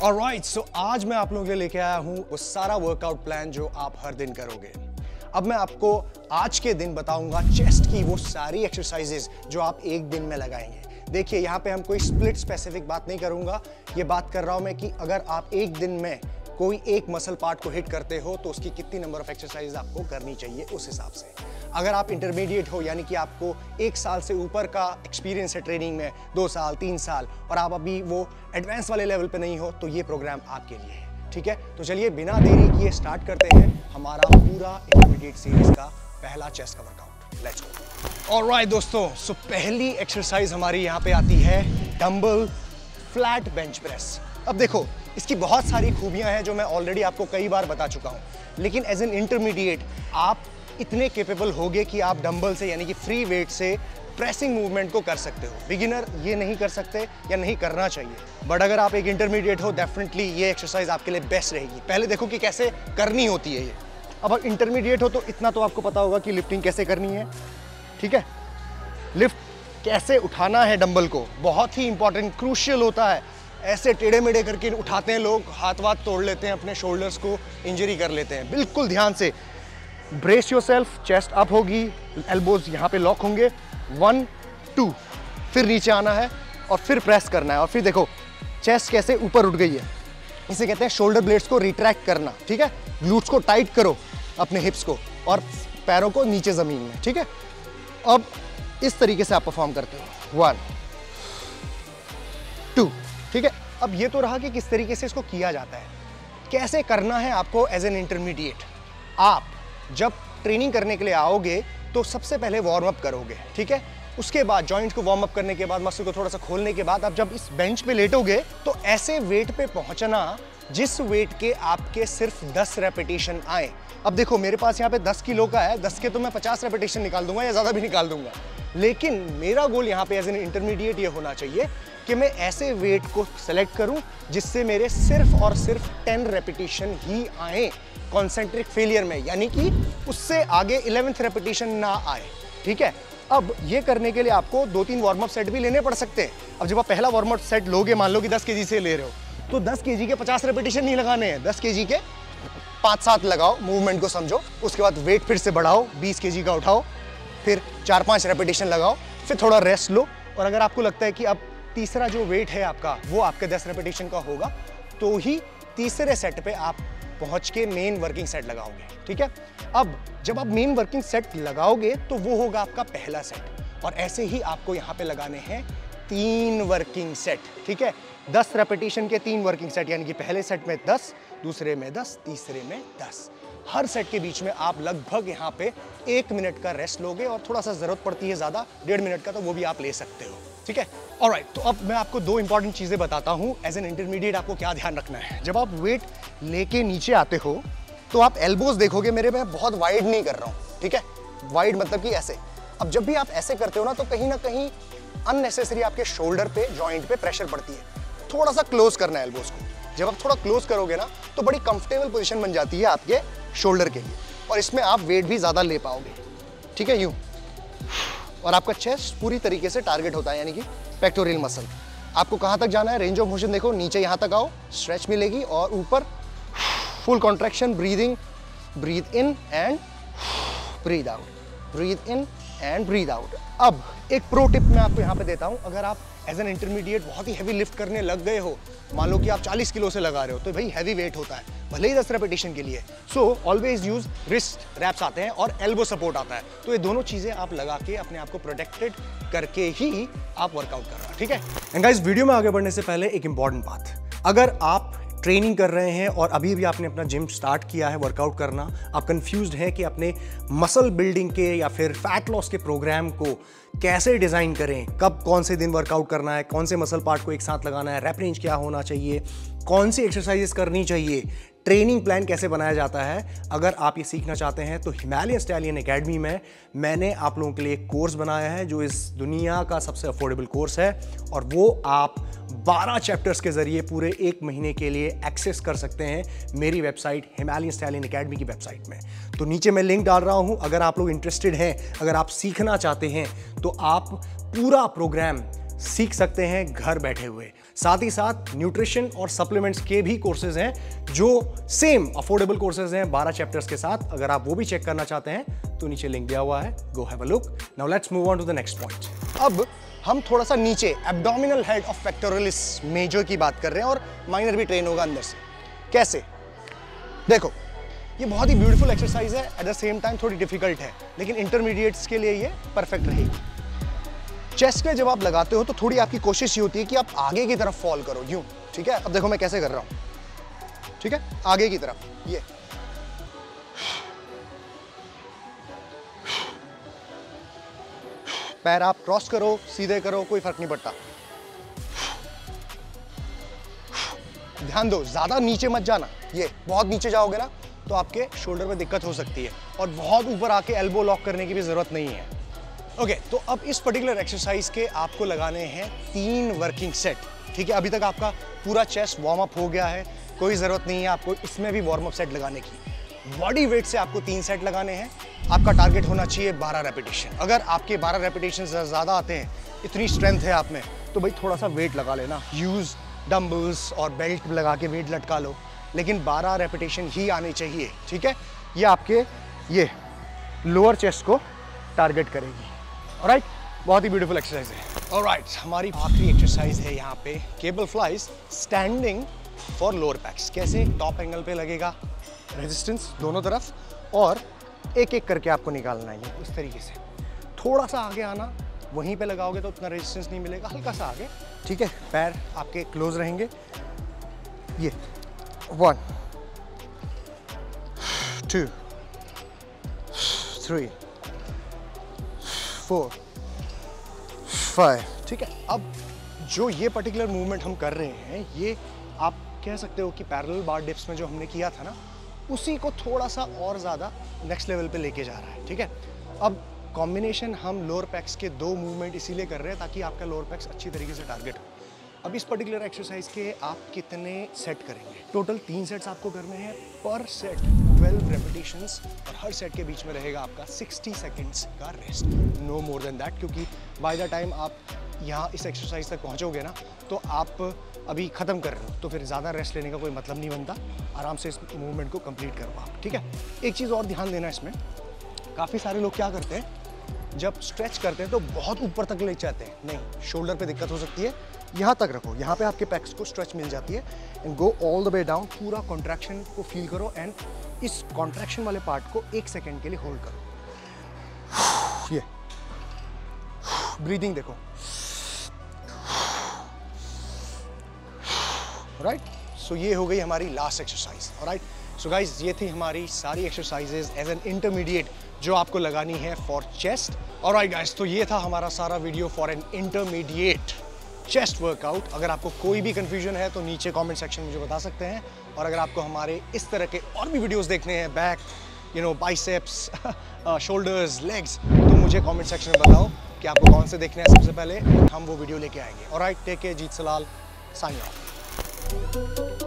Alright, सो आज मैं आप लोगों के लिए लेके आया हूँ वो सारा वर्कआउट प्लान जो आप हर दिन करोगे। अब मैं आपको आज के दिन बताऊंगा चेस्ट की वो सारी एक्सरसाइजेस जो आप एक दिन में लगाएंगे। देखिए, यहाँ पे हम कोई स्प्लिट स्पेसिफिक बात नहीं करूंगा, ये बात कर रहा हूँ मैं कि अगर आप एक दिन में कोई एक मसल पार्ट को हिट करते हो तो उसकी कितनी नंबर ऑफ एक्सरसाइज आपको करनी चाहिए उस हिसाब से। अगर आप इंटरमीडिएट हो, यानी कि आपको 1 साल से ऊपर का एक्सपीरियंस है ट्रेनिंग में, 2 साल 3 साल, और आप अभी वो एडवांस वाले लेवल पे नहीं हो, तो ये प्रोग्राम आपके लिए है। ठीक है, तो चलिए बिना देरी किए स्टार्ट करते हैं हमारा पूरा इंटरमीडिएट सीरीज का पहला चेस्ट का वर्कआउट। Let's go. ऑलराइट दोस्तों, सो पहली एक्सरसाइज हमारी यहाँ पे आती है डंबल फ्लैट बेंच प्रेस। अब देखो, इसकी बहुत सारी खूबियां हैं जो मैं ऑलरेडी आपको कई बार बता चुका हूं, लेकिन एज एन इंटरमीडिएट आप इतने कैपेबल होगे कि आप डंबल से, यानी कि फ्री वेट से प्रेसिंग मूवमेंट को कर सकते हो। बिगिनर ये नहीं कर सकते या नहीं करना चाहिए, बट अगर आप एक इंटरमीडिएट हो, डेफिनेटली ये एक्सरसाइज आपके लिए बेस्ट रहेगी। पहले देखो कि कैसे करनी होती है ये। अब आप इंटरमीडिएट हो तो इतना तो आपको पता होगा कि लिफ्टिंग कैसे करनी है। ठीक है, लिफ्ट कैसे उठाना है डंबल को, बहुत ही इंपॉर्टेंट, क्रूशियल होता है। ऐसे टेढ़े मेढ़े करके उठाते हैं लोग, हाथ वाथ तोड़ लेते हैं, अपने शोल्डर्स को इंजरी कर लेते हैं। बिल्कुल ध्यान से ब्रेस योरसेल्फ, चेस्ट अप होगी, एल्बोज यहाँ पे लॉक होंगे, 1 2, फिर नीचे आना है और फिर प्रेस करना है। और फिर देखो चेस्ट कैसे ऊपर उठ गई है, इसे कहते हैं शोल्डर ब्लेड्स को रिट्रैक्ट करना। ठीक है, ग्लूट्स को टाइट करो, अपने हिप्स को, और पैरों को नीचे जमीन में। ठीक है, अब इस तरीके से आप परफॉर्म करते हो, 1 2। ठीक है, अब ये तो रहा कि किस तरीके से इसको किया जाता है। कैसे करना है आपको एज एन इंटरमीडिएट। आप जब ट्रेनिंग करने के लिए आओगे तो सबसे पहले वार्म अप करोगे। ठीक है, उसके बाद जॉइंट को वार्म अप करने के बाद, मसल को थोड़ा सा खोलने के बाद, आप जब इस बेंच पे लेटोगे तो ऐसे वेट पे पहुंचना जिस वेट के आपके सिर्फ 10 रेपिटेशन आए। अब देखो, मेरे पास यहाँ पे 10 किलो का है, 10 के तो मैं 50 रेपिटेशन निकाल दूंगा या ज़्यादा भी निकाल दूंगा, लेकिन मेरा गोल यहाँ पे एज एन इंटरमीडिएट ये होना चाहिए कि मैं ऐसे वेट को सेलेक्ट करूं जिससे मेरे सिर्फ और सिर्फ 10 रेपिटेशन ही आए कॉन्सेंट्रिक फेलियर में, यानी कि उससे आगे 11th रेपिटेशन ना आए। ठीक है, अब ये करने के लिए आपको 2-3 वार्म अप सेट भी लेने पड़ सकते हैं। अब जब आप पहला वार्म अप सेट लोगे, मान लो कि 10 केजी से ले रहे हो, तो 10 केजी के 50 रेपिटेशन नहीं लगाने हैं, 10 केजी के 5-7 लगाओ, मूवमेंट को समझो। उसके बाद वेट फिर से बढ़ाओ, 20 केजी का उठाओ, फिर 4-5 रेपिटेशन लगाओ, फिर थोड़ा रेस्ट लो। और अगर आपको लगता है कि अब तीसरा जो वेट है आपका वो आपके 10 रेपिटेशन का होगा, तो ही तीसरे सेट पे आप पहुंच के मेन वर्किंग सेट लगाओगे। ठीक है, अब जब आप मेन वर्किंग सेट लगाओगे तो वो होगा आपका पहला सेट, और ऐसे ही आपको यहाँ पे लगाने हैं 3 वर्किंग सेट। ठीक है, 10 रेपिटेशन के 3 वर्किंग सेट, यानी कि पहले सेट में 10, दूसरे में 10, तीसरे में 10। हर सेट के बीच में आप लगभग यहाँ पे 1 मिनट का रेस्ट लोगे, और थोड़ा सा जरूरत पड़ती है ज़्यादा, 1.5 मिनट का, तो वो भी आप ले सकते हो। ठीक है, ऑलराइट, तो अब मैं आपको 2 इंपॉर्टेंट चीज़ें बताता हूँ एज एन इंटरमीडिएट आपको क्या ध्यान रखना है। जब आप वेट लेके नीचे आते हो तो आप एल्बोज देखोगे मेरे, मैं बहुत वाइड नहीं कर रहा हूँ। ठीक है, वाइड मतलब कि ऐसे। अब जब भी आप ऐसे करते हो ना, तो कहीं ना कहीं अननेसेसरी आपके शोल्डर पे, जॉइंट पे प्रेशर पड़ती है। थोड़ा सा क्लोज करना है एल्बोज को। जब आप थोड़ा क्लोज करोगे ना, तो बड़ी कंफर्टेबल पोजीशन बन जाती है आपके शोल्डर के लिए, और इसमें आप वेट भी ज़्यादा ले पाओगे। ठीक है, यूँ, और आपका चेस्ट पूरी तरीके से टारगेट होता है, यानी कि पेक्टोरियल मसल। आपको कहाँ तक जाना है, रेंज ऑफ मोशन देखो, नीचे यहाँ तक आओ, स्ट्रेच मिलेगी, और ऊपर full contraction, breathing, breath in and breath out, breath in and breath out. अब एक प्रो टिप मैं आपको यहाँ पे देता हूँ। अगर आप एज एन इंटरमीडिएट बहुत ही हैवी लिफ्ट करने लग गए हो, मान लो कि आप 40 किलो से लगा रहे हो, तो भाई हैवी वेट होता है, भले ही 10 रेपिटेशन के लिए। So always use wrist wraps आते हैं और एल्बो सपोर्ट आता है, तो ये दोनों चीजें आप लगा के अपने आप को प्रोटेक्टेड करके ही आप वर्कआउट कर रहे हो। ठीक है, एंड गाइस, वीडियो में आगे बढ़ने से पहले एक इंपॉर्टेंट बात, अगर आप ट्रेनिंग कर रहे हैं और अभी भी आपने अपना जिम स्टार्ट किया है वर्कआउट करना, आप कंफ्यूज्ड हैं कि अपने मसल बिल्डिंग के या फिर फैट लॉस के प्रोग्राम को कैसे डिज़ाइन करें, कब कौन से दिन वर्कआउट करना है, कौन से मसल पार्ट को एक साथ लगाना है, रैप रेंज क्या होना चाहिए, कौन सी एक्सरसाइजेस करनी चाहिए, ट्रेनिंग प्लान कैसे बनाया जाता है, अगर आप ये सीखना चाहते हैं तो हिमालयन स्टैलियन एकेडमी में मैंने आप लोगों के लिए एक कोर्स बनाया है जो इस दुनिया का सबसे अफोर्डेबल कोर्स है, और वो आप 12 चैप्टर्स के जरिए पूरे 1 महीने के लिए एक्सेस कर सकते हैं मेरी वेबसाइट हिमालयन स्टैलियन एकेडमी की वेबसाइट में। तो नीचे मैं लिंक डाल रहा हूं, अगर आप लोग इंटरेस्टेड हैं, अगर आप सीखना चाहते हैं, तो आप पूरा प्रोग्राम सीख सकते हैं घर बैठे हुए। साथ ही साथ न्यूट्रिशन और सप्लीमेंट्स के भी कोर्सेज हैं जो सेम अफोर्डेबल कोर्सेज हैं 12 चैप्टर्स के साथ। अगर आप वो भी चेक करना चाहते हैं तो नीचे लिंक दिया हुआ है, go have a look. Now let's move on to the next point. अब हम थोड़ा सा नीचे abdominal head of pectoralis major की बात कर रहे हैं और माइनर भी ट्रेन होगा अंदर से। कैसे? देखो, ये बहुत ही ब्यूटीफुल एक्सरसाइज है, एट द सेम टाइम थोड़ी डिफिकल्ट है, लेकिन इंटरमीडिएट्स के लिए ये परफेक्ट रहेगी। चेस्ट पे जब आप लगाते हो तो थोड़ी आपकी कोशिश ये होती है कि आप आगे की तरफ फॉल करो, यूं, ठीक है। अब देखो मैं कैसे कर रहा हूं, ठीक है, आगे की तरफ, ये पैर आप क्रॉस करो, सीधे करो, कोई फर्क नहीं पड़ता। ध्यान दो, ज्यादा नीचे मत जाना, ये बहुत नीचे जाओगे ना तो आपके शोल्डर में दिक्कत हो सकती है, और बहुत ऊपर आके एल्बो लॉक करने की भी जरूरत नहीं है। ओके, तो अब इस पर्टिकुलर एक्सरसाइज के आपको लगाने हैं 3 वर्किंग सेट, ठीक है। अभी तक आपका पूरा चेस्ट वार्म अप हो गया है, कोई ज़रूरत नहीं है आपको इसमें भी वार्म अप सेट लगाने की। बॉडी वेट से आपको 3 सेट लगाने हैं। आपका टारगेट होना चाहिए 12 रेपिटेशन। अगर आपके 12 रेपिटेशन ज़्यादा आते हैं, इतनी स्ट्रेंथ है आप में, तो भाई थोड़ा सा वेट लगा लेना, यूज़ डम्बल्स और बेल्ट लगा के वेट लटका लो, लेकिन 12 रेपिटेशन ही आनी चाहिए, ठीक है। ये आपके ये लोअर चेस्ट को टारगेट करेगी। ऑलराइट, बहुत ही ब्यूटीफुल एक्सरसाइज है। ऑलराइट, हमारी आखिरी एक्सरसाइज है यहाँ पे cable flies standing for lower PACS. कैसे? टॉप एंगल पे लगेगा रेजिस्टेंस दोनों तरफ, और एक एक करके आपको निकालना है इस तरीके से। थोड़ा सा आगे आना, वहीं पे लगाओगे तो उतना रेजिस्टेंस नहीं मिलेगा, हल्का सा आगे, ठीक है। पैर आपके क्लोज रहेंगे। ये 1 2 3 4 5, ठीक है। अब जो ये पर्टिकुलर मूवमेंट हम कर रहे हैं, ये आप कह सकते हो कि पैरेलल बार डिप्स में जो हमने किया था ना, उसी को थोड़ा सा और ज़्यादा नेक्स्ट लेवल पे लेके जा रहा है, ठीक है। अब कॉम्बिनेशन हम लोअर पैक्स के 2 मूवमेंट इसीलिए कर रहे हैं ताकि आपका लोअर पैक्स अच्छी तरीके से टारगेट हो। अब इस पर्टिकुलर एक्सरसाइज के आप कितने सेट करेंगे? टोटल 3 सेट्स आपको करने हैं, पर सेट 12 रेपिटेशंस, और हर सेट के बीच में रहेगा आपका 60 सेकेंड्स का rest, no more than that, क्योंकि बाय द टाइम आप यहाँ इस एक्सरसाइज तक पहुँचोगे ना तो आप अभी ख़त्म कर रहे हो, तो फिर ज़्यादा रेस्ट लेने का कोई मतलब नहीं बनता। आराम से इस मूवमेंट को कंप्लीट करो आप, ठीक है। एक चीज़ और ध्यान देना इसमें, काफ़ी सारे लोग क्या करते हैं, जब स्ट्रेच करते हैं तो बहुत ऊपर तक ले जाते हैं, नहीं, शोल्डर पे दिक्कत हो सकती है। यहाँ तक रखो, यहाँ पे आपके पैक्स को स्ट्रेच मिल जाती है, and go all the way down, पूरा कॉन्ट्रैक्शन को फील करो, एंड इस कॉन्ट्रैक्शन वाले पार्ट को 1 सेकेंड के लिए होल्ड करो। ये ब्रीदिंग देखो, राइट। सो ये हो गई हमारी last exercise. Alright, so guys, ये थी हमारी सारी एक्सरसाइजेज एज एन इंटरमीडिएट जो आपको लगानी है फॉर चेस्ट। ऑलराइट गाइज, तो ये था हमारा सारा video for an intermediate chest workout. अगर आपको कोई भी कंफ्यूजन है तो नीचे कमेंट सेक्शन में मुझे बता सकते हैं, और अगर आपको हमारे इस तरह के और भी वीडियोस देखने हैं, बैक, बाइसेप्स, शोल्डर्स, लेग्स, तो मुझे कमेंट सेक्शन में बताओ कि आपको कौन से देखने हैं। सबसे पहले हम वो वीडियो लेके आएंगे। Alright, take care, Jeet Salal, sign of.